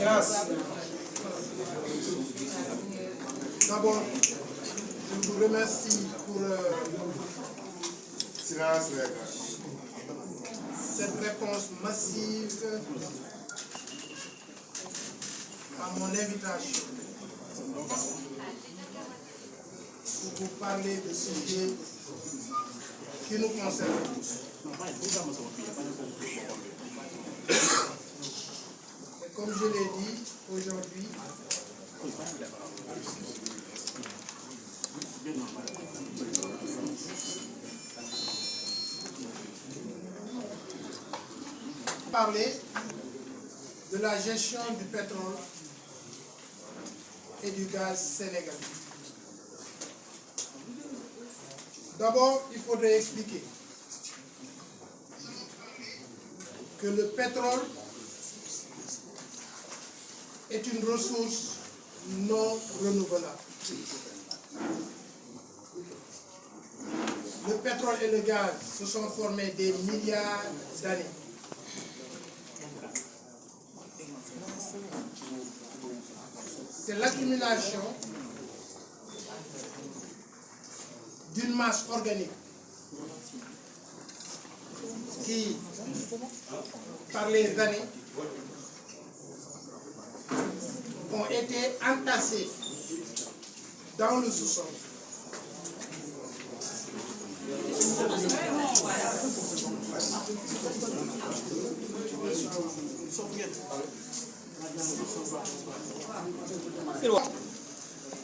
Grâce. D'abord, je vous remercie pour cette réponse massive à mon invitation pour vous parler de sujets qui nous concernent tous. Et comme je l'ai dit aujourd'hui, parler de la gestion du pétrole et du gaz sénégalais. D'abord, il faudrait expliquer que le pétrole est une ressource non renouvelable. Le pétrole et le gaz se sont formés des milliards d'années. C'est l'accumulation d'une masse organique qui, par les années, ont été entassées dans le sous-sol.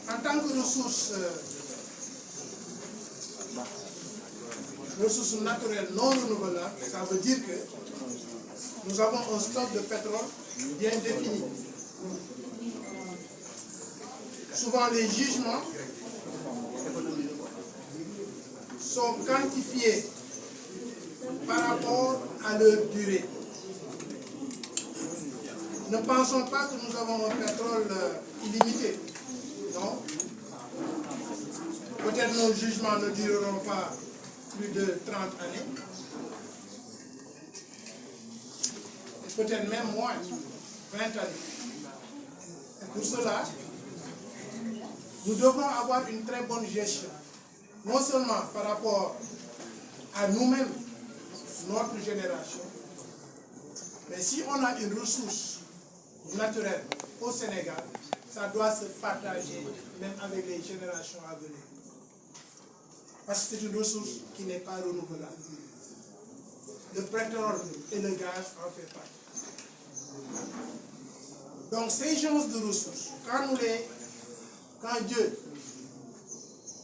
En tant que ressources naturelles non renouvelables, ça veut dire que nous avons un stock de pétrole bien défini. Souvent, les jugements sont quantifiés par rapport à leur durée. Ne pensons pas que nous avons un pétrole illimité. Non. Peut-être nos jugements ne dureront pas plus de 30 années. Et peut-être même moins, 20 années. Et pour cela, nous devons avoir une très bonne gestion. Non seulement par rapport à nous-mêmes, notre génération, mais si on a une ressource naturelle au Sénégal, ça doit se partager même avec les générations à venir. Parce que c'est une ressource qui n'est pas renouvelable. Le pétrole et le gaz en fait partie. Donc ces genres de ressources, quand Dieu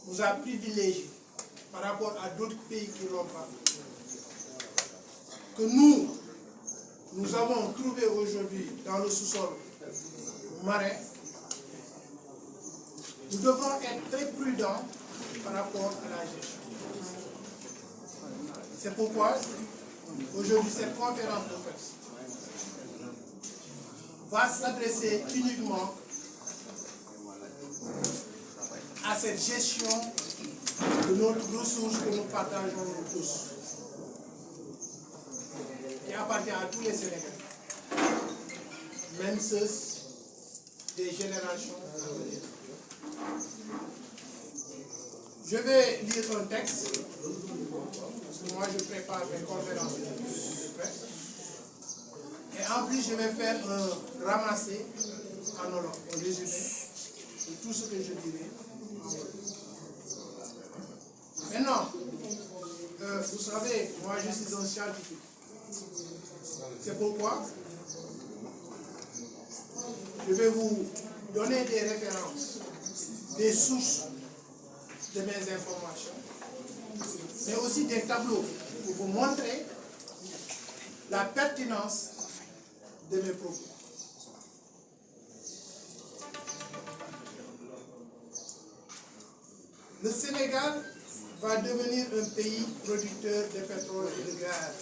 nous a privilégiés par rapport à d'autres pays qui l'ont pas, que nous avons trouvé aujourd'hui dans le sous-sol marin, nous devons être très prudents par rapport à la gestion. C'est pourquoi aujourd'hui cette conférence de presse va s'adresser uniquement à cette gestion de notre ressource que nous partageons tous, qui appartient à tous les Sénégalais, même ceux des générations à venir. Je vais lire un texte, parce que moi je prépare mes conférences de presse, et en plus je vais faire un ramassé en Wolof, un résumé de tout ce que je dirai. Maintenant, vous savez, moi je suis un scientifique. C'est pourquoi je vais vous donner des références, des sources de mes informations, mais aussi des tableaux pour vous montrer la pertinence de mes propos. Le Sénégal va devenir un pays producteur de pétrole et de gaz.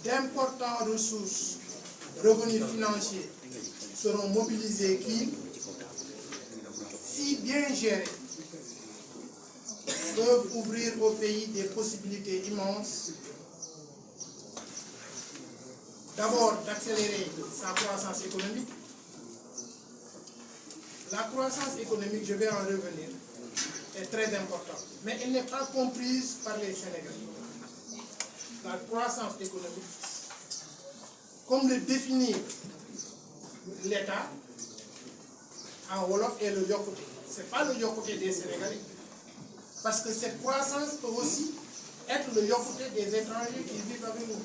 D'importantes ressources, revenus financiers seront mobilisés qui, si bien gérés, peuvent ouvrir au pays des possibilités immenses d'abord d'accélérer sa croissance économique. La croissance économique, je vais en revenir, est très importante, mais elle n'est pas comprise par les Sénégalais. La croissance économique, comme le définit l'État, en Wolof, est le yokkute. Ce n'est pas le yokkute des Sénégalais. Parce que cette croissance peut aussi être le yokkute des étrangers qui vivent avec nous.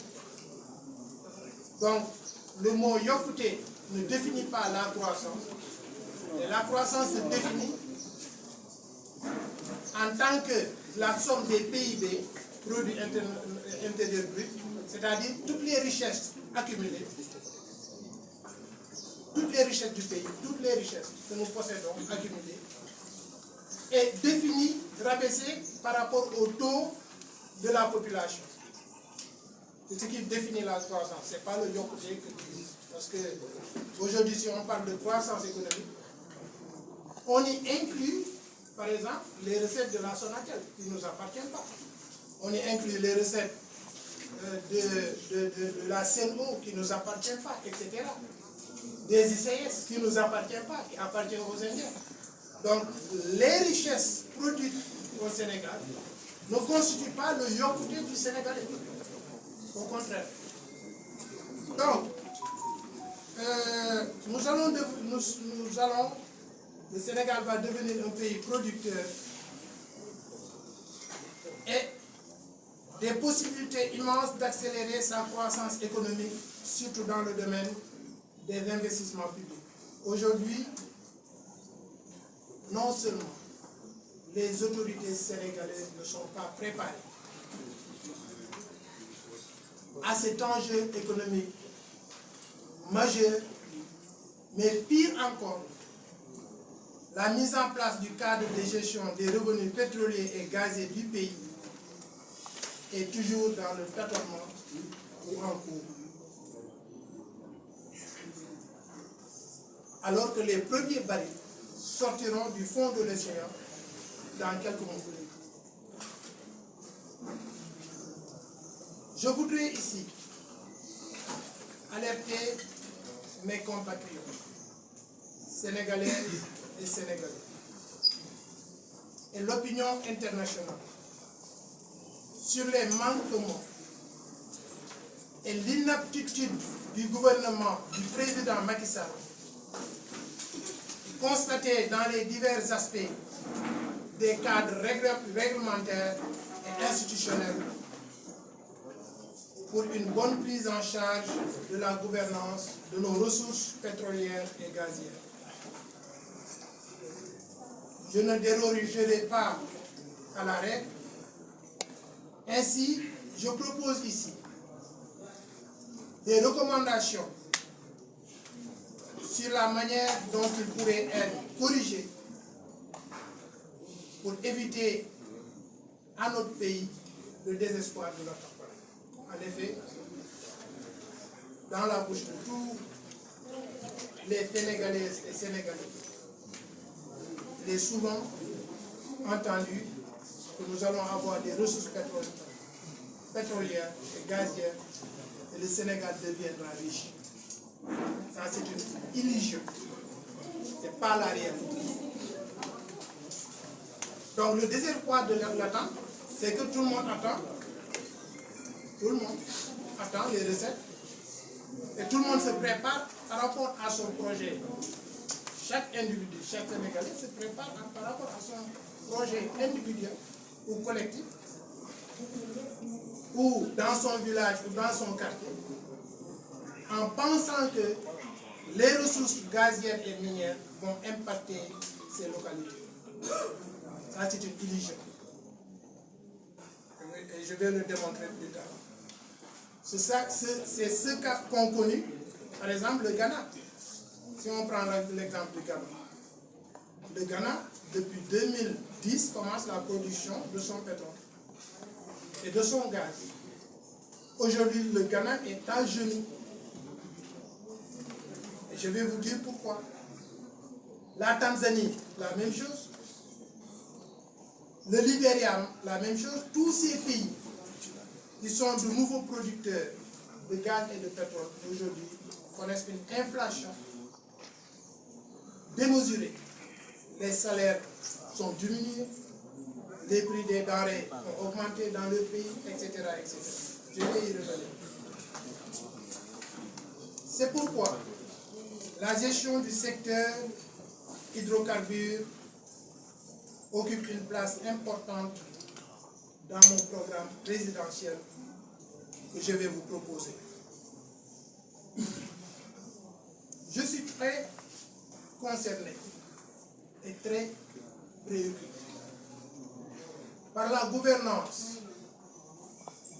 Donc, le mot yokkute ne définit pas la croissance. Et la croissance se définit en tant que la somme des PIB, produits intérieurs bruts, c'est-à-dire toutes les richesses accumulées, toutes les richesses du pays, toutes les richesses que nous possédons accumulées, est définie, rabaissée par rapport au taux de la population. C'est ce qui définit la croissance, ce n'est pas le yokkute que tu dis. Parce que aujourd'hui, si on parle de croissance économique, on y inclut, par exemple, les recettes de la Sonatel, qui ne nous appartiennent pas. On y inclut les recettes de la CNO, qui ne nous appartiennent pas, etc. Des ICS, qui ne nous appartiennent pas, qui appartiennent aux Indiens. Donc, les richesses produites au Sénégal ne constituent pas le yokkute du Sénégalais. Au contraire. Donc, le Sénégal va devenir un pays producteur et des possibilités immenses d'accélérer sa croissance économique, surtout dans le domaine des investissements publics. Aujourd'hui, non seulement les autorités sénégalaises ne sont pas préparées à cet enjeu économique majeur, mais pire encore, la mise en place du cadre de gestion des revenus pétroliers et gaziers du pays est toujours dans le tâtonnement ou en cours. Alors que les premiers barils sortiront du fond de l'océan dans quelques mois. Je voudrais ici alerter mes compatriotes sénégalaises et sénégalais et l'opinion internationale sur les manquements et l'inaptitude du gouvernement du président Macky Sall constatés dans les divers aspects des cadres réglementaires et institutionnels pour une bonne prise en charge de la gouvernance de nos ressources pétrolières et gazières. Je ne dérogerai pas à la règle. Ainsi, je propose ici des recommandations sur la manière dont il pourrait être corrigé pour éviter à notre pays le désespoir de notre peuple. En effet, dans la bouche de tous les Sénégalaises et Sénégalais, il est souvent entendu que nous allons avoir des ressources pétrolières et gazières et le Sénégal deviendra riche. Ça, c'est une illusion. Ce n'est pas la réalité. Donc, le désespoir de l'attente, c'est que tout le monde attend. Tout le monde attend les recettes. Et tout le monde se prépare par rapport à son projet. Chaque individu, chaque Sénégalais se prépare par rapport à son projet individuel ou collectif, ou dans son village ou dans son quartier, en pensant que les ressources gazières et minières vont impacter ces localités. Ça, c'est une illusion. Et je vais le démontrer plus tard. C'est ce qu'ont connu, par exemple, le Ghana. Si on prend l'exemple du Ghana. Le Ghana, depuis 2010, commence la production de son pétrole et de son gaz. Aujourd'hui, le Ghana est à genoux. Et je vais vous dire pourquoi. La Tanzanie, la même chose. Le Libéria, la même chose. Tous ces pays qui sont de nouveaux producteurs de gaz et de pétrole aujourd'hui connaissent une inflation démesurée. Les salaires sont diminués, les prix des denrées ont augmenté dans le pays, etc., etc. Je vais y revenir. C'est pourquoi la gestion du secteur hydrocarbures occupe une place importante dans mon programme présidentiel que je vais vous proposer. Je suis très concerné et très préoccupé par la gouvernance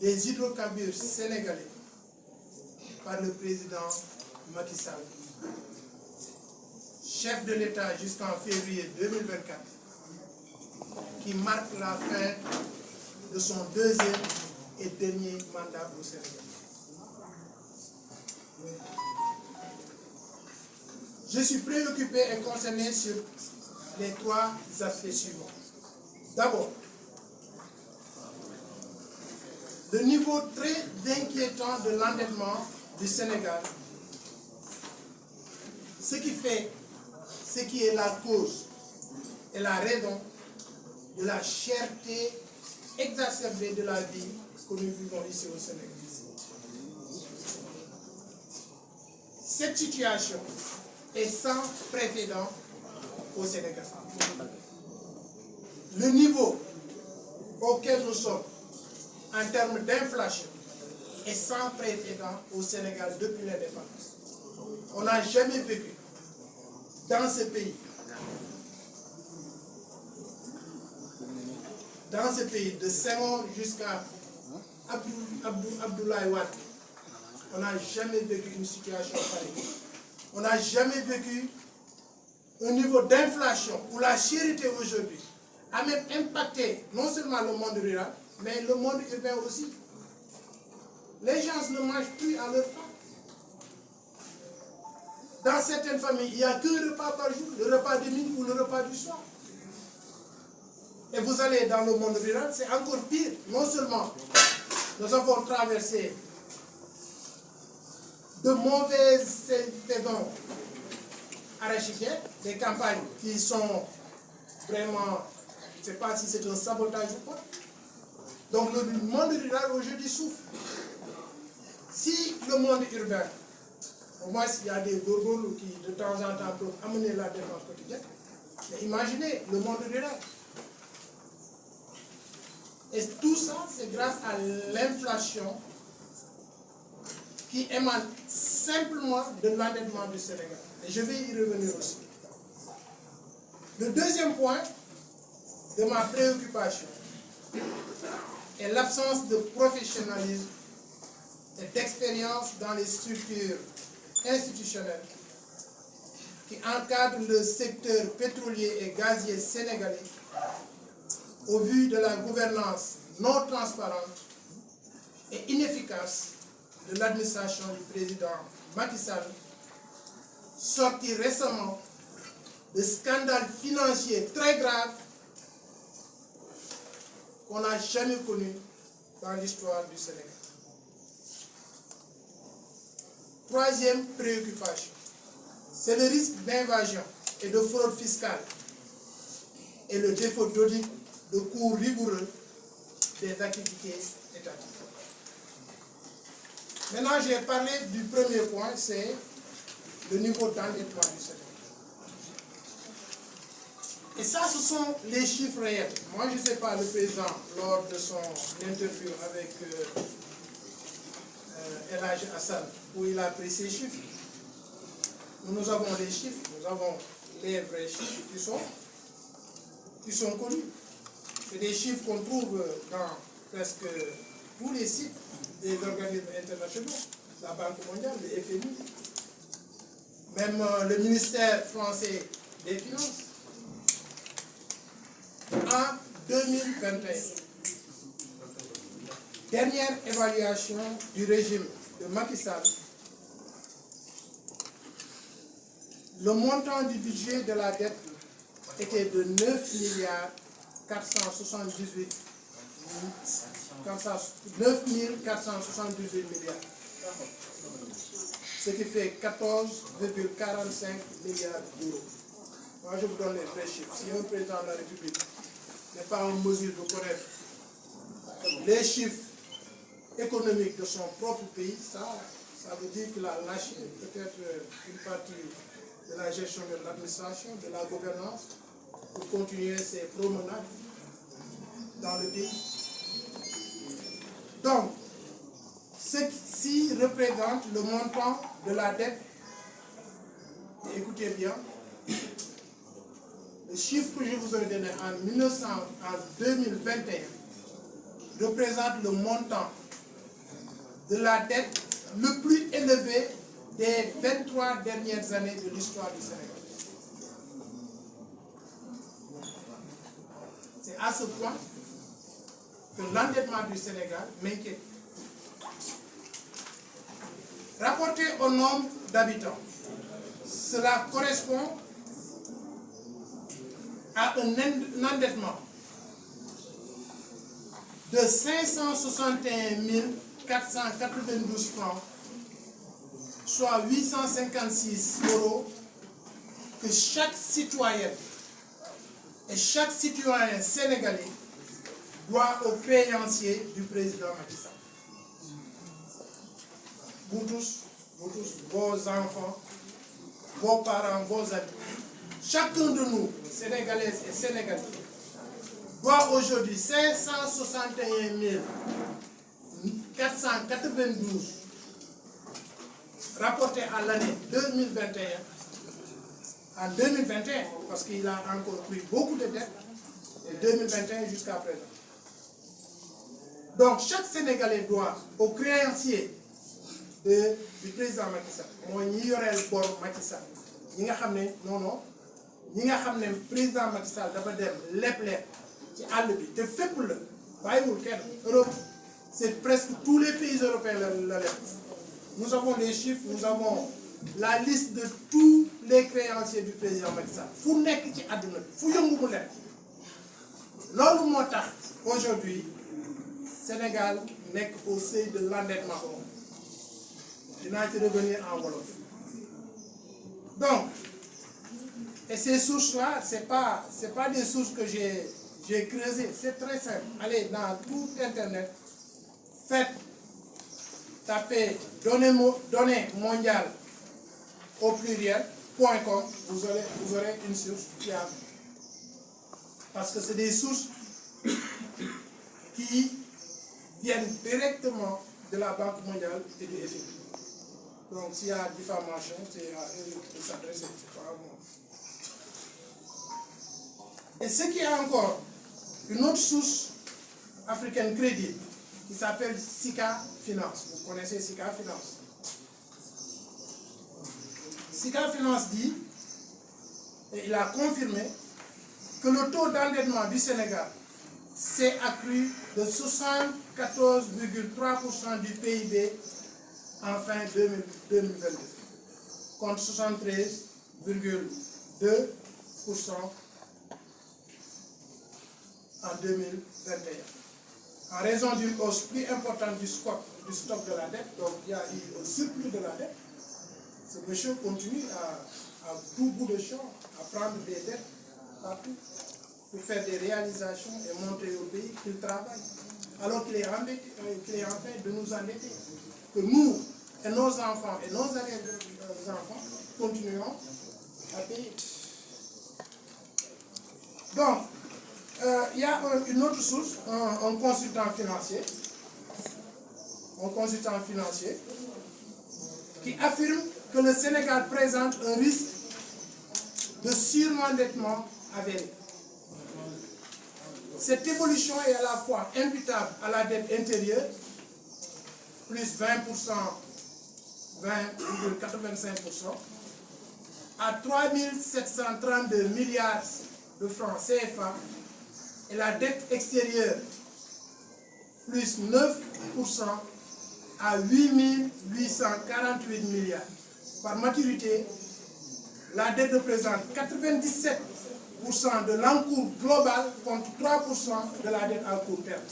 des hydrocarbures sénégalais par le président Macky Sall, chef de l'État jusqu'en février 2024, qui marque la fin de son deuxième et dernier mandat au Sénégal. Je suis préoccupé et concerné sur les trois aspects suivants. D'abord, le niveau très inquiétant de l'endettement du Sénégal, ce qui est la cause et la raison de la cherté exacerbée de la vie que nous vivons ici au Sénégal. Cette situation est sans précédent au Sénégal. Le niveau auquel nous sommes en termes d'inflation est sans précédent au Sénégal depuis l'indépendance. On n'a jamais vécu dans ce pays, de Senghor jusqu'à Abdoulaye Wade, on n'a jamais vécu une situation pareille. On n'a jamais vécu un niveau d'inflation où la cherté aujourd'hui a même impacté non seulement le monde rural, mais le monde urbain aussi. Les gens ne mangent plus à leur faim. Dans certaines familles, il n'y a qu'un repas par jour, le repas de midi ou le repas du soir. Et vous allez dans le monde rural, c'est encore pire. Non seulement nous avons traversé de mauvaises saisons arachidiennes, des campagnes qui sont vraiment, je ne sais pas si c'est un sabotage ou pas. Donc le monde rural aujourd'hui souffre. Si le monde urbain, au moins il y a des gourgoules qui de temps en temps peuvent amener la dépense quotidienne, mais imaginez le monde rural. Et tout ça, c'est grâce à l'inflation qui émane simplement de l'endettement du Sénégal. Et je vais y revenir aussi. Le deuxième point de ma préoccupation est l'absence de professionnalisme et d'expérience dans les structures institutionnelles qui encadrent le secteur pétrolier et gazier sénégalais au vu de la gouvernance non transparente et inefficace de l'administration du président Macky Sall, sorti récemment de scandales financiers très graves qu'on n'a jamais connus dans l'histoire du Sénégal. Troisième préoccupation, c'est le risque d'invasion et de fraude fiscale et le défaut d'audit de coûts rigoureux des activités étatiques. Maintenant, j'ai parlé du premier point, c'est le niveau d'endettement du Sénégal. Et ça, ce sont les chiffres réels. Moi, je ne sais pas, le président, lors de son interview avec El Hadj Hassan, où il a pris ces chiffres. Nous avons les chiffres, nous avons les vrais chiffres qui sont connus. C'est des chiffres qu'on trouve dans presque tous les sites des organismes internationaux, la Banque mondiale, le FMI, même le ministère français des Finances. En 2021, dernière évaluation du régime de Macky Sall, le montant du budget de la dette était de 9 milliards 478 milliards. ce qui fait 14,45 milliards d'euros. Moi, je vous donne les vrais chiffres. Si un président de la République n'est pas en mesure de connaître les chiffres économiques de son propre pays, ça veut dire qu'il a lâché peut-être une partie de la gestion de l'administration, de la gouvernance, pour continuer ses promenades dans le pays. Donc, ceci représente le montant de la dette. Et écoutez bien, le chiffre que je vous ai donné en 2021 représente le montant de la dette le plus élevé des 23 dernières années de l'histoire du Sénégal. C'est à ce point que l'endettement du Sénégal m'inquiète. Rapporté au nombre d'habitants, cela correspond à un endettement de 561 492 francs, soit 856 € que chaque citoyenne et chaque citoyen sénégalais doit aux créanciers du président Macky Sall. Vous tous, vos enfants, vos parents, vos amis, chacun de nous, Sénégalaises et Sénégalais, doit aujourd'hui 561 492 rapportés à l'année 2021. En 2021, parce qu'il a encore pris beaucoup de dettes, et 2021 jusqu'à présent. Donc chaque Sénégalais doit aux créanciers du président Macky Sall, moi ñi yoreel bor Macky Sall, ñi nga xam ne ñi nga xam ne président Macky Sall dafa dem leb ci àll bi te fépp la bàyyiwul kenn. Europe, c'est presque tous les pays européens la leb. Nous avons les chiffres, nous avons la liste de tous les créanciers du président Macky Sall. Fu nekk ci àdduna bi fu yëngu mu leb. Loolu moo tax aujourd'hui Sénégal nekk au seuil de l'endettement. Dinaa ci revenir en wolof. Donc, et ces sources-là, c'est pas des sources que j'ai creusées. C'est très simple. Allez dans tout Internet, tapez données mondiales au pluriel.com, vous aurez une source fiable. Parce que c'est des sources qui viennent directement de la Banque mondiale et du FMI. Donc s'il y a diffamation, c'est à eux de s'adresser, c'est pas à moi. Et ce qui est encore une autre source africaine crédible, qui s'appelle Sika Finance. Vous connaissez Sika Finance. Sika Finance dit, et il a confirmé, que le taux d'endettement du Sénégal s'est accru de 74,3% du PIB en fin 2022, contre 73,2% en 2021. En raison d'une hausse plus importante du stock de la dette, donc il y a eu un surplus de la dette, ce monsieur continue à tout bout de champ à prendre des dettes partout pour faire des réalisations et montrer au pays qu'il travaille, alors qu'il est en train de nous endetter. Que nous et nos enfants et nos arrière-enfants continuons à payer. Donc, il y a une autre source, un consultant financier qui affirme que le Sénégal présente un risque de surendettement avéré. Cette évolution est à la fois imputable à la dette intérieure, plus 20%, 20,85%, à 3 732 milliards de francs CFA, et la dette extérieure, plus 9%, à 8 848 milliards. Par maturité, la dette représente 97% de l'encours global contre 3% de la dette à court terme.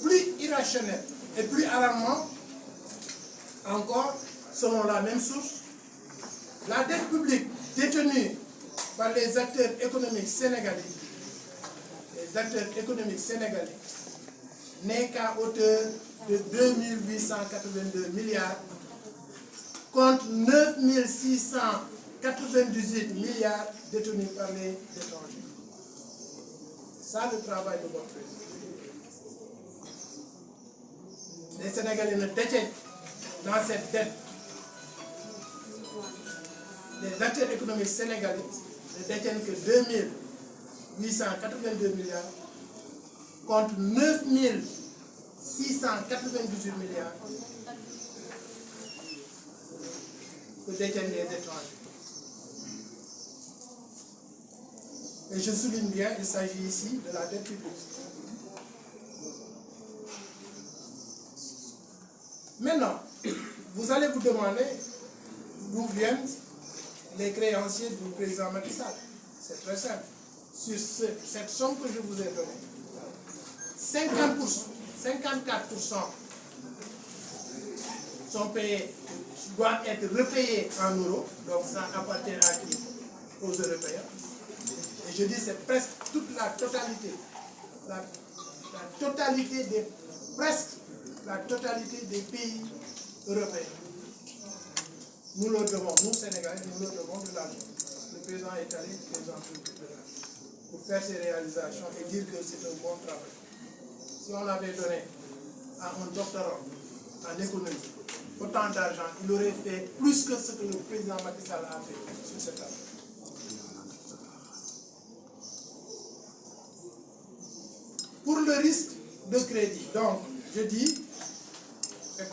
Plus irrationnel Et plus alarmant, encore, selon la même source, la dette publique détenue par les acteurs économiques sénégalais, n'est qu'à hauteur de 2 882 milliards contre 9 698 milliards détenus par les étrangers. C'est ça le travail de votre président. Les Sénégalais ne détiennent dans cette dette. Les acteurs économiques sénégalais ne détiennent que 2 882 milliards contre 9 698 milliards que détiennent les étrangers. Et je souligne bien, il s'agit ici de la dette publique. Maintenant, vous allez vous demander d'où viennent les créanciers du président Macky Sall. C'est très simple. Sur cette somme que je vous ai donnée, 54% sont payés, doivent être repayés en euros, donc ça appartient à qui? Aux Européens. Et je dis c'est presque toute la totalité, la totalité des pays européens. Nous le devons, nous Sénégalais, nous le devons de l'argent. Le président est allé pour faire ses réalisations et dire que c'est un bon travail. Si on l'avait donné à un doctorant en économie autant d'argent, il aurait fait plus que ce que le président Macky Sall a fait sur cette année. Pour le risque de crédit, donc je dis,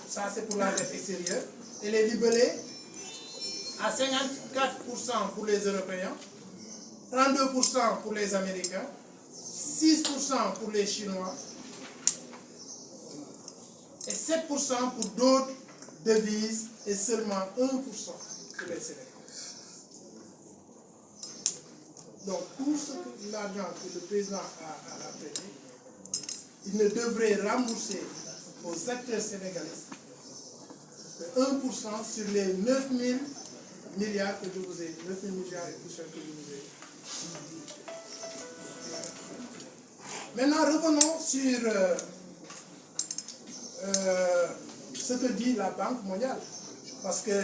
ça c'est pour la dette extérieure, elle est libellée à 54% pour les Européens, 32% pour les Américains, 6% pour les Chinois et 7% pour d'autres devises et seulement 1% pour les Sénégalais. Donc tout l'argent que le président a prêté, il ne devrait rembourser aux acteurs sénégalais que 1% sur les 9 000 milliards que je vous ai dit, 9 000 milliards et poussières que je vous ai dit. Maintenant, revenons sur ce que dit la Banque mondiale. Parce que,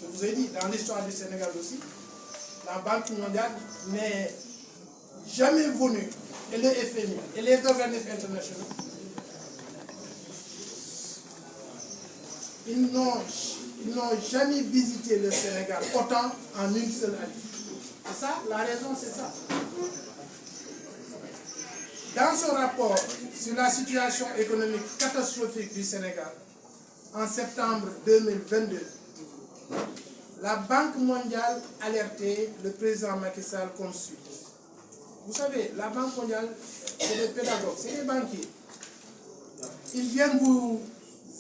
je vous ai dit, dans l'histoire du Sénégal aussi, la Banque mondiale n'est jamais venue, et le FMI, et les organismes internationaux, ils n'ont jamais visité le Sénégal autant en une seule année. C'est ça, la raison c'est ça. Dans son rapport sur la situation économique catastrophique du Sénégal, en septembre 2022, la Banque mondiale alertait le président Macky Sall comme suit. Vous savez, la Banque mondiale, c'est des pédagogues, c'est des banquiers. Ils viennent vous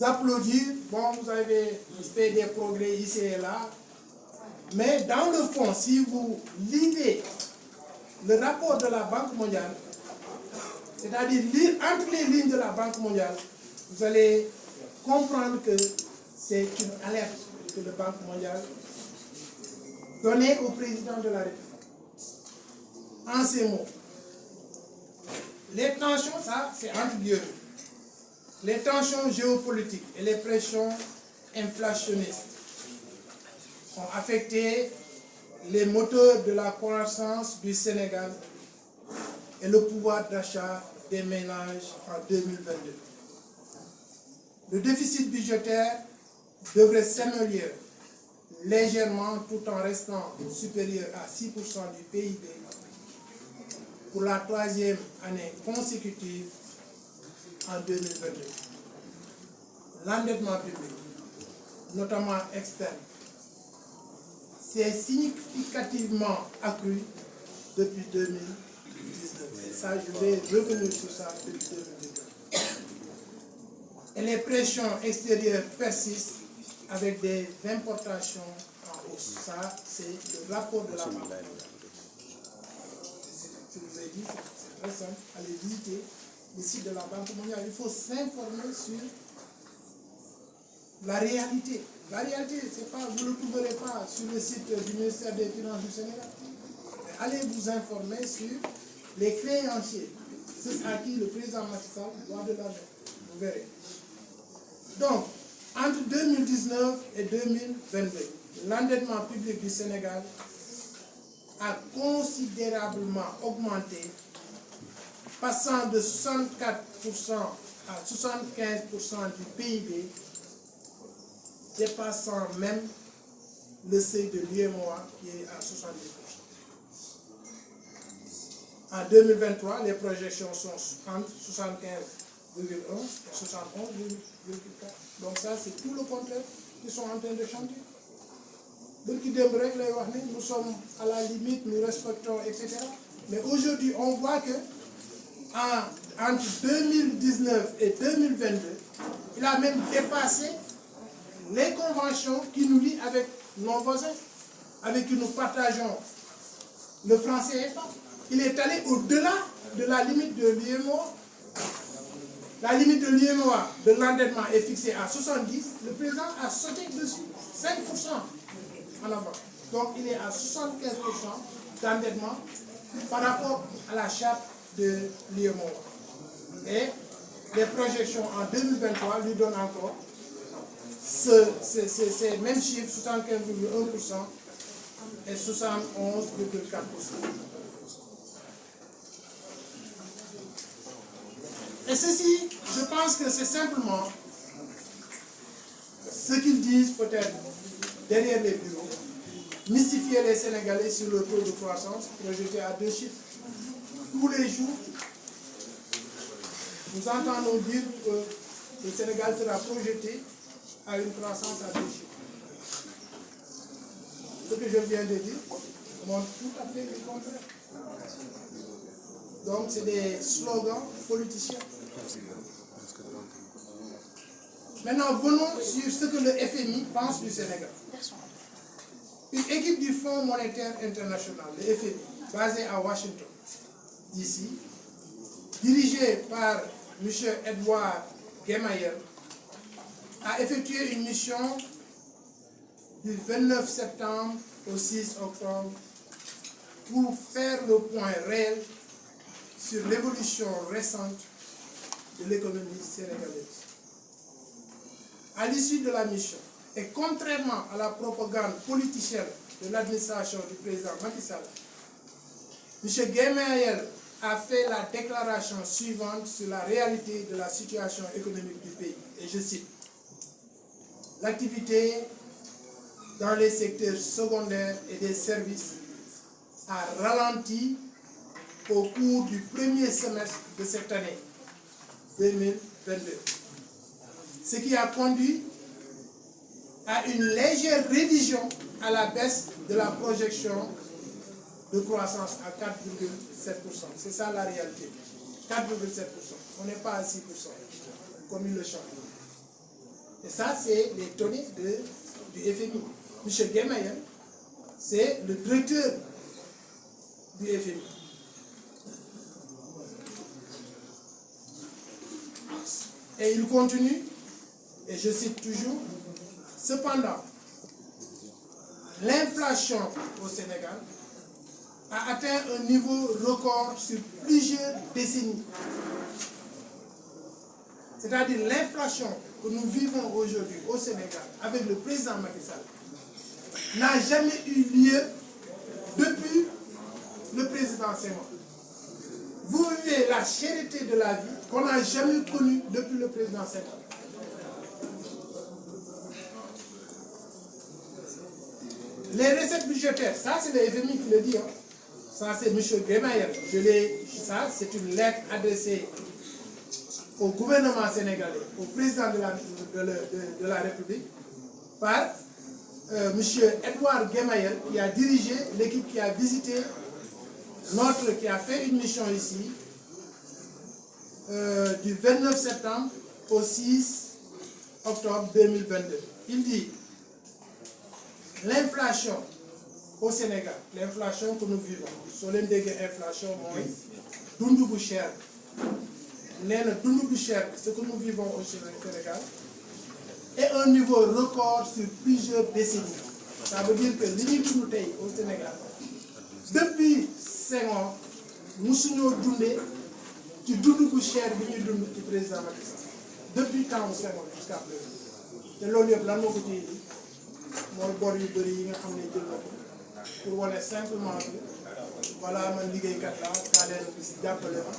applaudir, bon, vous avez fait des progrès ici et là, mais dans le fond, si vous lisez le rapport de la Banque mondiale, c'est-à-dire lire entre les lignes de la Banque mondiale, vous allez comprendre que c'est une alerte que la Banque mondiale donnait au président de la République. En ces mots, les tensions, ça c'est entre guillemets, les tensions géopolitiques et les pressions inflationnistes ont affecté les moteurs de la croissance du Sénégal et le pouvoir d'achat des ménages en 2022. Le déficit budgétaire devrait s'améliorer légèrement tout en restant supérieur à 6% du PIB pour la troisième année consécutive en 2022. L'endettement public, notamment externe, s'est significativement accru depuis 2019. Et ça, je vais revenir sur ça depuis 2019. Et les pressions extérieures persistent avec des importations en hausse. Ça, c'est le rapport de la Banque. Je vous ai dit, c'est très simple. Allez visiter le site de la Banque mondiale. Il faut s'informer sur la réalité. La réalité, c'est pas, vous ne le trouverez pas sur le site du ministère des Finances du Sénégal. Mais allez vous informer sur les créanciers, ceux à qui le président Macky Sall doit de l'argent. Vous verrez. Donc, entre 2019 et 2022, l'endettement public du Sénégal a considérablement augmenté, passant de 64% à 75% du PIB, dépassant même le seuil de l'UEMOA qui est à 70%. En 2023, les projections sont entre 75,1 et 71,4. Donc ça, c'est tout le contraire qui sont en train de changer. Nous sommes à la limite, nous respectons, etc. Mais aujourd'hui, on voit que entre 2019 et 2022, il a même dépassé les conventions qui nous lient avec nos voisins, avec qui nous partageons le franc CFA. Il est allé au-delà de la limite de l'UEMOA. La limite de l'UEMOA de l'endettement est fixée à 70. Le président a sauté dessus 5% en avant. Donc il est à 75% d'endettement par rapport à la charte de l'UEMOA. Et les projections en 2023 lui donnent encore ces mêmes chiffres, 75,1% et 71,4%. Et ceci, je pense que c'est simplement ce qu'ils disent peut-être derrière les bureaux, mystifier les Sénégalais sur le taux de croissance projeté à 2 chiffres. Tous les jours, nous entendons dire que le Sénégal sera projeté à une croissance à 2 chiffres. Ce que je viens de dire montre tout à fait le contraire. Donc c'est des slogans politiciens. Maintenant, venons sur ce que le FMI pense du Sénégal. Une équipe du Fonds monétaire international, le FMI, basée à Washington, d'ici, dirigée par M. Edward Gemayel, a effectué une mission du 29 septembre au 6 octobre pour faire le point réel sur l'évolution récente de l'économie sénégalaise. À l'issue de la mission, et contrairement à la propagande politicienne de l'administration du président Macky Sall, M. Gemayel a fait la déclaration suivante sur la réalité de la situation économique du pays. Et je cite: l'activité dans les secteurs secondaires et des services a ralenti au cours du premier semestre de cette année 2022, ce qui a conduit à une légère révision à la baisse de la projection de croissance à 4,7%. C'est ça la réalité. 4,7%. On n'est pas à 6%, comme il le chante. Et ça, c'est les données du FMI. M. Gemayel, c'est le directeur du FMI. Et il continue, et je cite toujours: cependant, l'inflation au Sénégal a atteint un niveau record sur plusieurs décennies. C'est-à-dire l'inflation que nous vivons aujourd'hui au Sénégal avec le président Macky Sall n'a jamais eu lieu depuis le président Senghor. Vous vivez la cherté de la vie qu'on n'a jamais connue depuis le président Senghor. Les recettes budgétaires, ça c'est le FMI qui le dit, hein. Ça c'est M. Gemayel. Ça c'est une lettre adressée au gouvernement sénégalais, au président de la République, par M. Edward Gemayel, qui a dirigé l'équipe qui a visité qui a fait une mission ici, du 29 septembre au 6 octobre 2022. Il dit: l'inflation au Sénégal, l'inflation que nous vivons, sur l'inflation, dundu bu cher, nee na dund bu cher ce que nous vivons au Sénégal est un niveau record sur plusieurs décennies. Ça veut dire que li ñuy dund tey au Sénégal depuis Senghor musuñoo dundee ci dund bu cher bi ñuy dund ci président Macky Sall depuis temps Senghor jusqu'à présent te loolu yëpp lan moo ko ciy indi mooy bor yu bëri yi nga xam ne jël na ko pour wane simplement que voilà man liggéeykat la kaa leen jàppale ma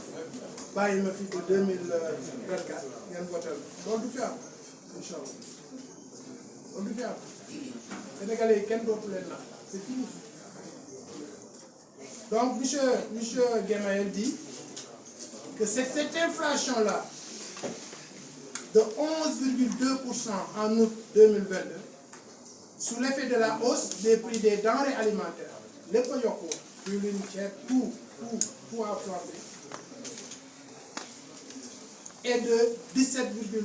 bàyyi ma fi ba 2024 ngeen voté loolu du fi am incha allah loolu du fi am Sénégalais yi kenn dootu leen naan c'est fini. Donc monsieur Guémaël dit que c'est cette inflation-là de 11,2% en août 2022 sous l'effet de la hausse des prix des denrées alimentaires lépp a yokku diwlin ceeb tout a flambé et de 17,3%,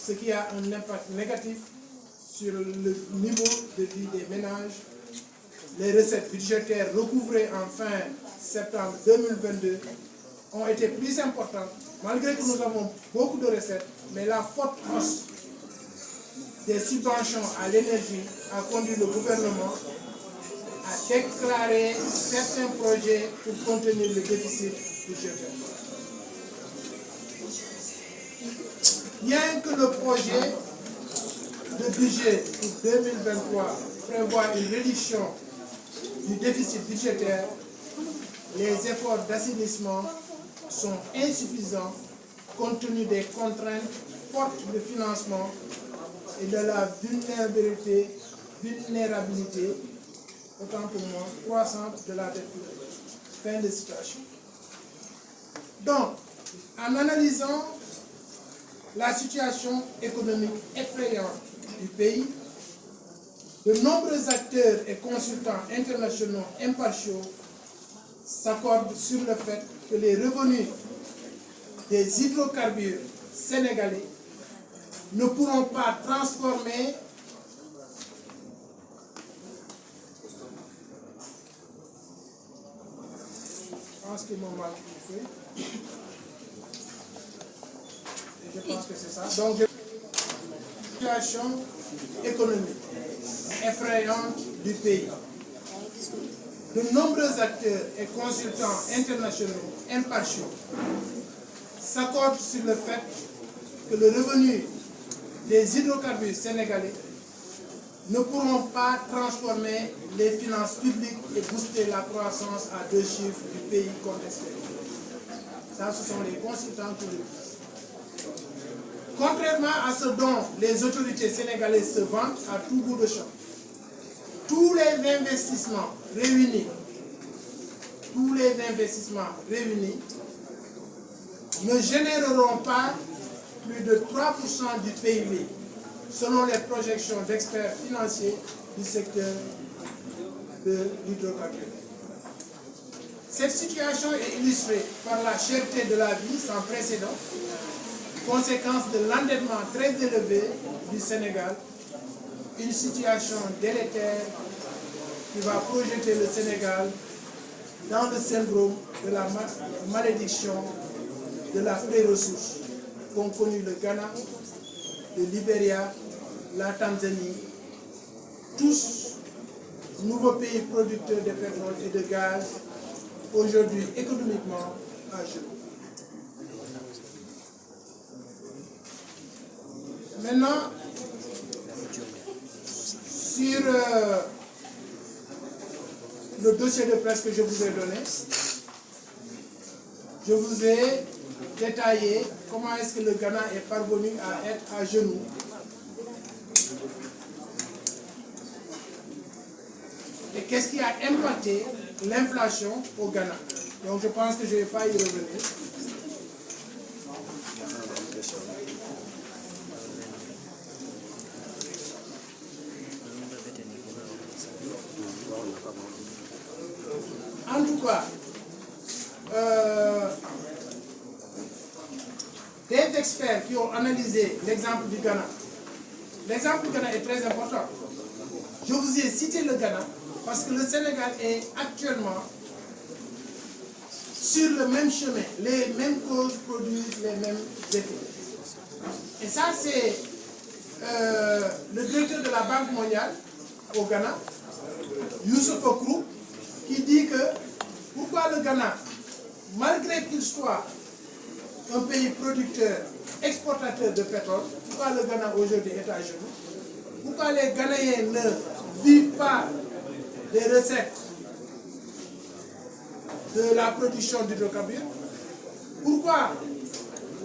ce qui a un impact négatif sur le niveau de vie des ménages. Les recettes budgétaires recouvrées en fin septembre 2022 ont été plus importantes, malgré que nous avons beaucoup de recettes, mais la forte hausse des subventions à l'énergie a conduit le gouvernement à déclarer certains projets pour contenir le déficit budgétaire. Bien que le projet de budget pour 2023 prévoit une réduction du déficit budgétaire, les efforts d'assainissement sont insuffisants compte tenu des contraintes fortes de financement et de la vulnérabilité, autant pour moi, croissante de la dette publique. Fin de citation. Donc, en analysant la situation économique effrayante du pays, de nombreux acteurs et consultants internationaux impartiaux s'accordent sur le fait que les revenus des hydrocarbures sénégalais ne pourront pas transformer je pense qu'il m'en manque une feuille. Je pense que c'est ça. Donc, situation économique effrayante du pays. De nombreux acteurs et consultants internationaux impartiaux s'accordent sur le fait que le revenu des hydrocarbures sénégalais ne pourront pas transformer les finances publiques et booster la croissance à 2 chiffres du pays comme espéré. Ça, ce sont les consultants qui le disent. Contrairement à ce dont les autorités sénégalaises se vantent à tout bout de champ, tous les investissements réunis ne généreront pas plus de 3% du PIB, selon les projections d'experts financiers du secteur de l'hydrocarbure. Cette situation est illustrée par la cherté de la vie sans précédent, conséquence de l'endettement très élevé du Sénégal, une situation délétère qui va projeter le Sénégal dans le syndrome de la malédiction de la pré-ressource qu'ont connu le Ghana, le Libéria, la Tanzanie, tous nouveaux pays producteurs de pétrole et de gaz, aujourd'hui économiquement à genoux. Maintenant, sur le dossier de presse que je vous ai donné, je vous ai détaillé comment est-ce que le Ghana est parvenu à être à genoux. Et qu'est-ce qui a impacté l'inflation au Ghana. Donc je pense que je ne vais pas y revenir. En tout cas, des experts qui ont analysé l'exemple du Ghana. L'exemple du Ghana est très important. Je vous ai cité le Ghana parce que le Sénégal est actuellement sur le même chemin. Les mêmes causes produisent les mêmes effets. Et ça, c'est le directeur de la Banque mondiale au Ghana, Youssouf Okrou, qui dit que pourquoi le Ghana, malgré qu'il soit un pays producteur, exportateur de pétrole, pourquoi le Ghana aujourd'hui est à genoux? Pourquoi les Ghanéens ne vivent pas des recettes de la production d'hydrocarbures? Pourquoi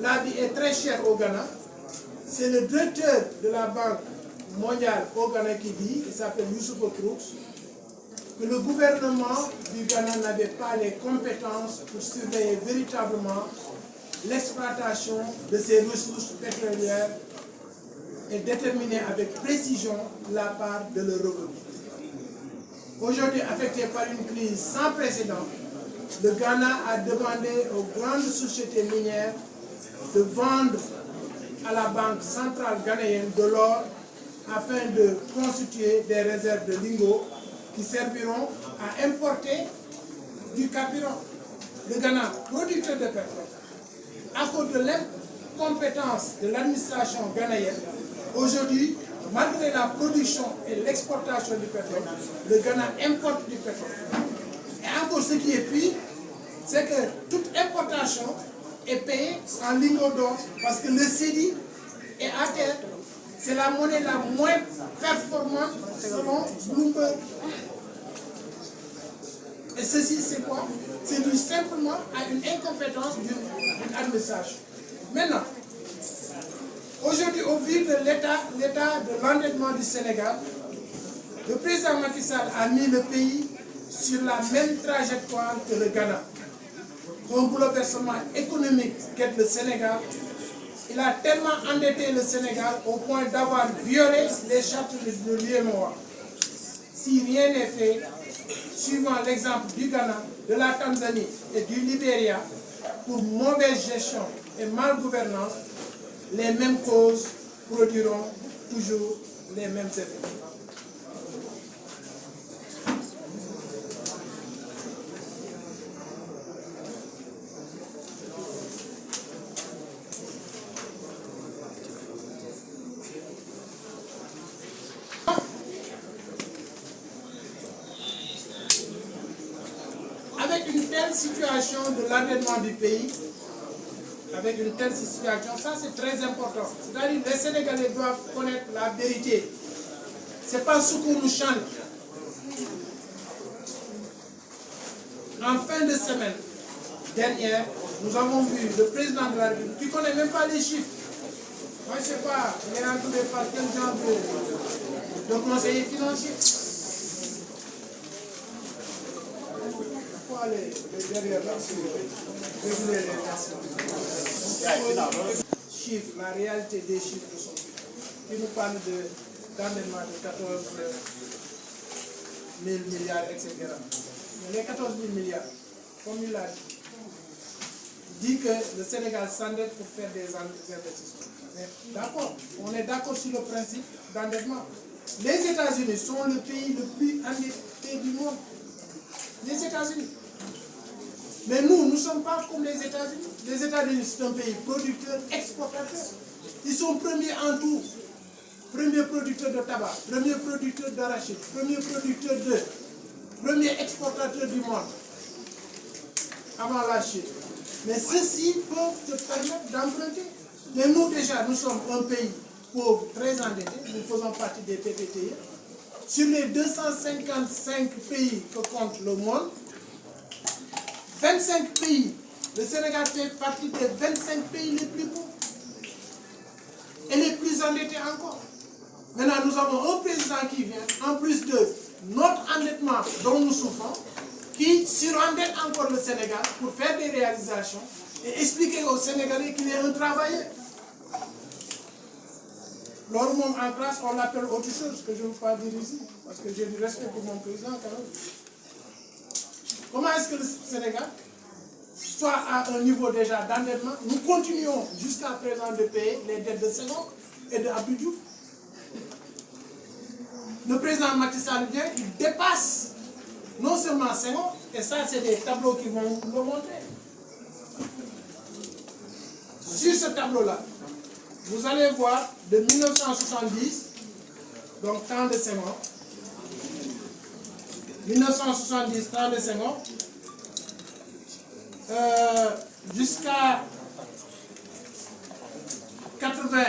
la vie est très chère au Ghana? C'est le directeur de la Banque mondiale au Ghana qui dit, il s'appelle Youssouf Okrou, que le gouvernement du Ghana n'avait pas les compétences pour surveiller véritablement l'exploitation de ces ressources pétrolières et déterminer avec précision la part de leur revenu. Aujourd'hui, affecté par une crise sans précédent, le Ghana a demandé aux grandes sociétés minières de vendre à la Banque centrale ghanéenne de l'or afin de constituer des réserves de lingots qui serviront à importer du carburant. Le Ghana, producteur de pétrole, à cause de l'incompétence de l'administration ghanéenne, aujourd'hui, malgré la production et l'exportation du pétrole, le Ghana importe du pétrole. Et encore ce qui est pire, c'est que toute importation est payée en lingots d'or parce que le cédis est à terre. C'est la monnaie la moins performante selon Bloomberg. Et ceci, c'est quoi? C'est dû simplement à une incompétence d'une administration. Maintenant, aujourd'hui, au vu de l'état de l'endettement du Sénégal, le président Macky Sall a mis le pays sur la même trajectoire que le Ghana. Un bouleversement économique qu'est le Sénégal. Il a tellement endetté le Sénégal au point d'avoir violé les chartes de l'UEMOA. Si rien n'est fait, suivant l'exemple du Ghana, de la Tanzanie et du Libéria, pour mauvaise gestion et malgouvernance, les mêmes causes produiront toujours les mêmes effets. Avec une telle situation de l'endettement du pays, avec une telle situation, ça c'est très important. C'est-à-dire que les Sénégalais doivent connaître la vérité. Ce n'est pas ce qu'on nous chante. En fin de semaine dernière, nous avons vu le président de la République, qui ne connaît même pas les chiffres. Moi je ne sais pas, il est entouré par quel genre de conseillers financiers. Derrière là, réguler les chiffres, la réalité des chiffres sont qui nous parlent d'endettement de 14 000 milliards, etc. Mais les 14 000 milliards, comme il l'a dit que le Sénégal s'endette pour faire des investissements. D'accord, on est d'accord sur le principe d'endettement. Les États-Unis sont le pays le plus endetté du monde. Les États-Unis. Mais nous ne sommes pas comme les États-Unis. Les États-Unis, c'est un pays producteur, exportateur. Ils sont premiers en tout. Premier producteur de tabac, premier producteur d'arachide, premier producteur d'œufs, premier exportateur du monde, avant la Chine. Mais ceux-ci peuvent se permettre d'emprunter. Mais nous déjà, nous sommes un pays pauvre, très endetté. Nous faisons partie des PPTI. Sur les 255 pays que compte le monde, 25 pays, le Sénégal fait partie des 25 pays les plus pauvres et les plus endettés encore. Maintenant, nous avons un président qui vient, en plus de notre endettement dont nous souffrons, qui surendette encore le Sénégal pour faire des réalisations et expliquer aux Sénégalais qu'il est un travailleur. L'hormone en classe, on l'appelle autre chose que je ne veux pas dire ici, parce que j'ai du respect pour mon président quand même. Comment est-ce que le Sénégal soit à un niveau déjà d'endettement? Nous continuons jusqu'à présent de payer les dettes de Senghor et de Abdou Diouf. Le président Macky Sall vient, il dépasse non seulement Senghor, et ça c'est des tableaux qui vont nous le montrer. Sur ce tableau-là, vous allez voir de 1970, donc temps de Senghor, 1970, temps de Senghor, jusqu'à 80,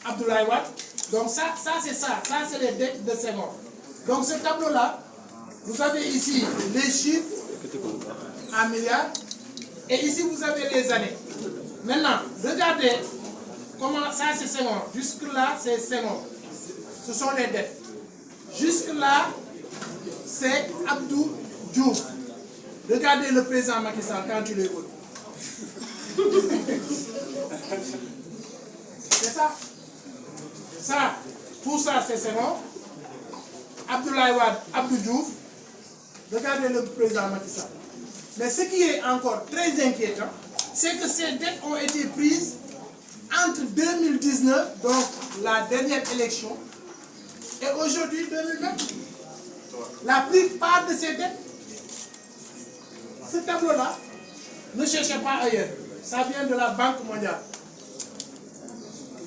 Abdoulaye Wade. Donc ça c'est les dettes de Senghor. Donc ce tableau-là, vous avez ici les chiffres en milliards, et ici vous avez les années. Maintenant, regardez comment ça c'est Senghor. Jusque-là, c'est Senghor. Ce sont les dettes. Jusque-là, c'est Abdou Diouf. Regardez le président Macky Sall quand il est venu. C'est ça. Ça, tout ça c'est Senghor. Abdoulaye Wade, Abdou Diouf. Regardez le président Macky Sall. Mais ce qui est encore très inquiétant, c'est que ces dettes ont été prises entre 2019, donc la dernière élection, et aujourd'hui 2020. La plupart de ces dettes, ce tableau-là, ne cherchez pas ailleurs. Ça vient de la Banque mondiale.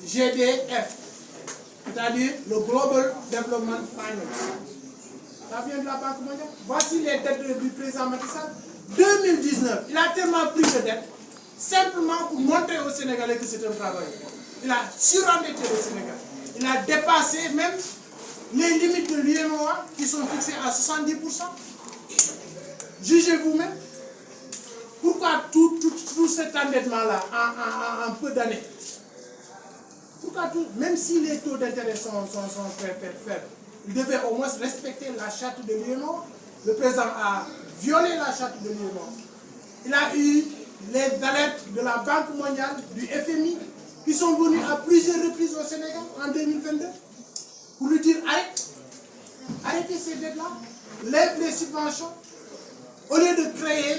GDF, c'est-à-dire le Global Development Finance. Ça vient de la Banque mondiale. Voici les dettes du président Macky Sall. 2019, il a tellement pris de dettes, simplement pour montrer aux Sénégalais que c'est un travailleur. Il a surendetté le Sénégal. Il a dépassé même les limites de l'UEMOA qui sont fixées à 70%. Jugez vous-même. Pourquoi tout cet endettement-là en peu d'années? Pourquoi tout? Même si les taux d'intérêt sont faibles, il devait au moins respecter la charte de l'UEMOA. Le président a violé la charte de l'UEMOA. Il a eu les alertes de la Banque mondiale, du FMI, qui sont venus à plusieurs reprises au Sénégal en 2022 pour lui dire arrêtez ces dettes-là, lève les subventions, au lieu de créer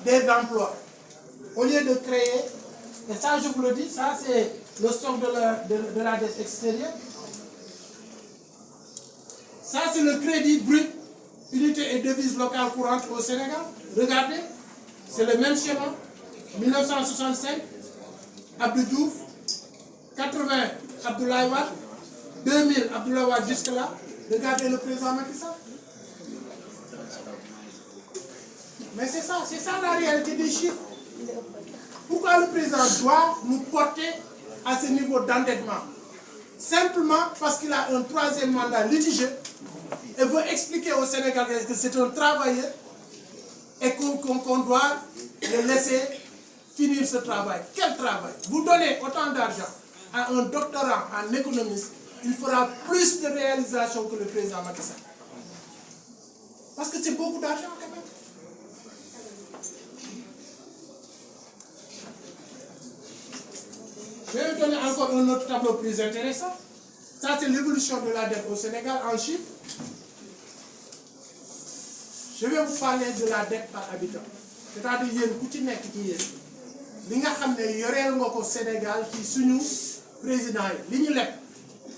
des emplois, au lieu de créer, et ça je vous le dis, ça c'est le stock de la dette extérieure, ça c'est le crédit brut, unité et devise locale courante au Sénégal. Regardez, c'est le même schéma. 1965, Abdou Diouf, 80, Abdoulaye Wade, 2000, Abdoulaye Wade jusque-là. Regardez le président Macky Sall. Mais c'est ça la réalité des chiffres. Pourquoi le président doit nous porter à ce niveau d'endettement? Simplement parce qu'il a un troisième mandat litigieux et veut expliquer aux Sénégalais que c'est un travailleur et qu'on doit le laisser finir ce travail. Quel travail? Vous donnez autant d'argent à un doctorant en économiste, il fera plus de réalisations que le président Macky Sall. Parce que c'est beaucoup d'argent quand même. Je vais vous donner encore un autre tableau plus intéressant. Ça, c'est l'évolution de la dette au Sénégal en chiffres. Je vais vous parler de la dette par habitant. C'est-à-dire, il y a une petite nette qui est. Li nga xam ne yoreel nga ko Sénégal ci suñu président yi li ñu leb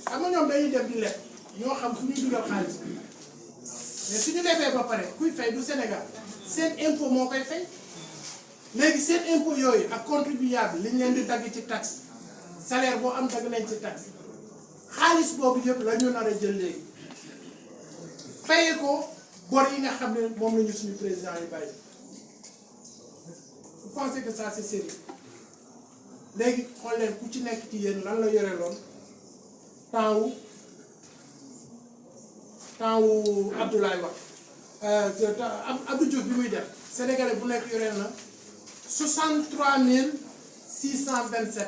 xam nga ñoom dañuy dem di leb ñoo xam fu ñuy dugal xaalis mais suñu lebee ba pare kuy fay du Sénégal seen impôt moo koy fay léegi seen impôt yooyu ak contribuable li ñu leen di dagg ci taxe salaire boo am dagg nañ ci taxe xaalis boobu yëpp la ñu nar a jël léegi fayee ko bor yi nga xam ne moom la ñu suñu président yi bàyyi. Vous pensez que ça c'est sérieux? Léegi xool leen ku ci nekk ci yéen lan la yore loon temps wu Abdoulaye Wade Abdou Diouf bi muy def Sénégalais bu nekk yore na 63 627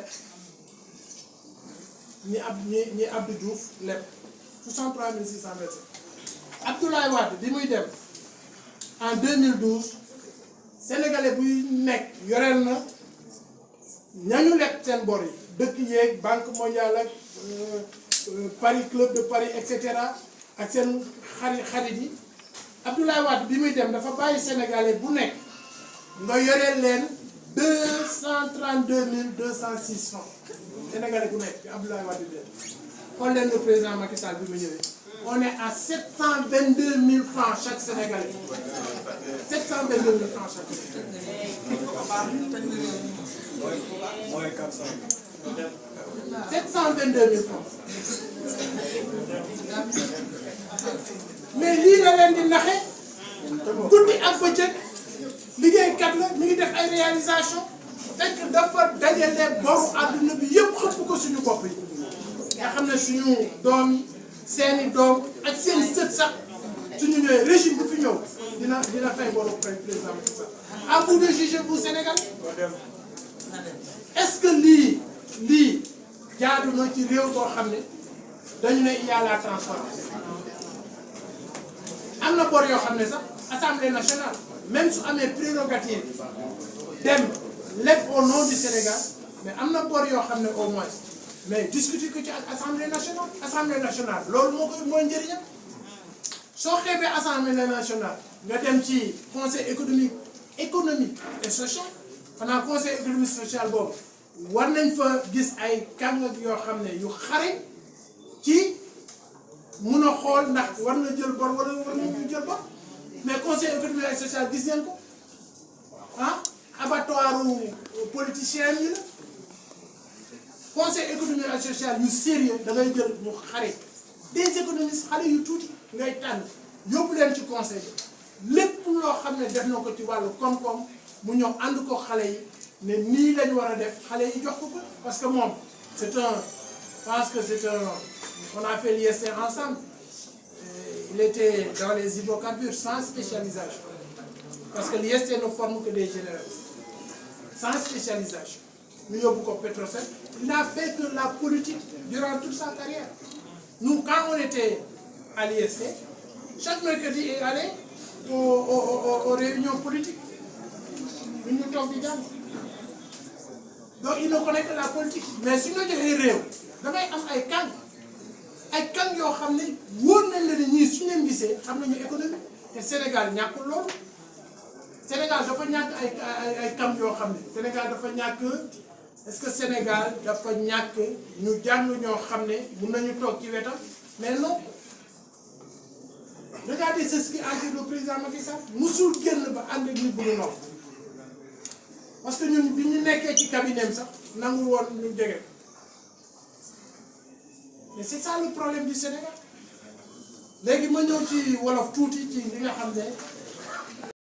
ñi Abdou Diouf lépp 63 627 Abdoulaye Wade bi muy dem en 2012 Sénégalais buy nekk yoreel na ñañu lekk seen bor yi dëkk yeeg Banque mondiale ak Paris Club de Paris et cetera ak seen xarit yi Abdoulaye Wade bi muy dem dafa bàyyi Sénégalais bu nekk nga yoreel leen 232 206 francs Sénégalais bu nekk bi Abdoulaye Wade bi xool leen le président Macky Sall bi mu ñëwee on est à 722 000 francs chaque Sénégalais 722 000 francs chaque Sénégalais. Moins 400. 722 000 francs. mais lii la leen di naxe guddi ak bëccëg liggéeykat la mi ngi def ay réalisation fekk dafa dajale boru àdduna bi yëpp xëpp ko suñu bopp yi nga xam ne suñu doom yi seeni doom ak seen sët sax suñu ñëwee régime bu fi ñëw dina fay boru président Macky Sall. À vous de juger vous Sénégal est-ce que lii jaadu na ci réew boo xam ne dañu ne il y a la transparence am na bor yoo xam ne sax assemblée nationale même su amee prérogative dem lépp au nom du Sénégal mais am na bor yoo xam ne au moins mais discuter ko ci ak assemblée nationale loolu moo koy mooy njëriñam soo xeebee assemblée nationale nga dem ci conseil économique et social xanaa conseil économique social boobu war nañ fa gis ay kàngam yoo xam ne yu xare ci mun a xool ndax war na jël bor wala war na jël bor mais conseil économique et social gis ngeen ko ah abattoiru politicien yi la conseil économique et social yu sérieux da ngay jël ñu xare des économistes xale yu tuuti ngay tànn yóbbu leen ci conseil bi lépp loo xam ne def na ko ci wàllu koom-koom mu ñëw ànd ko xale yi ne nii lañu war a def xale yi jox ko parce que moom c'est un je pense que c'est un on a fait l'IST ensemble il était dans les hydrocarbures sans spécialisation parce que l'IST ne forme que des généralistes sans spécialisation ñu yóbbu ko Petrosen il n'a fait que la politique durant toute sa carrière nous quand on était à l'IST chaque mercredi il allait aux réunions politiques ñu ñu toog di jàng donc il ne connaît que la politique mais su ñu joxee réew dangay am ay kan yoo xam ne wóor nañ la ne ñii su leen gisee xam nañu économie te Sénégal ñàkkul loolu Sénégal dafa ñàkk ay kam yoo xam ne Sénégal dafa ñàkk est-ce que Sénégal dafa ñàkk ñu jàng ñoo xam ne mun nañu toog ci wetam mais non regardez ce qui a été le président Macky Sall musul génn ba ànd ak nit bu ñu nopp parce que ñun bi ñu nekkee ci cabinet sax nangu woon ñu jege mais c'est ça le problème du Sénégal léegi ma ñëw ci wolof tuuti ci li nga xam ne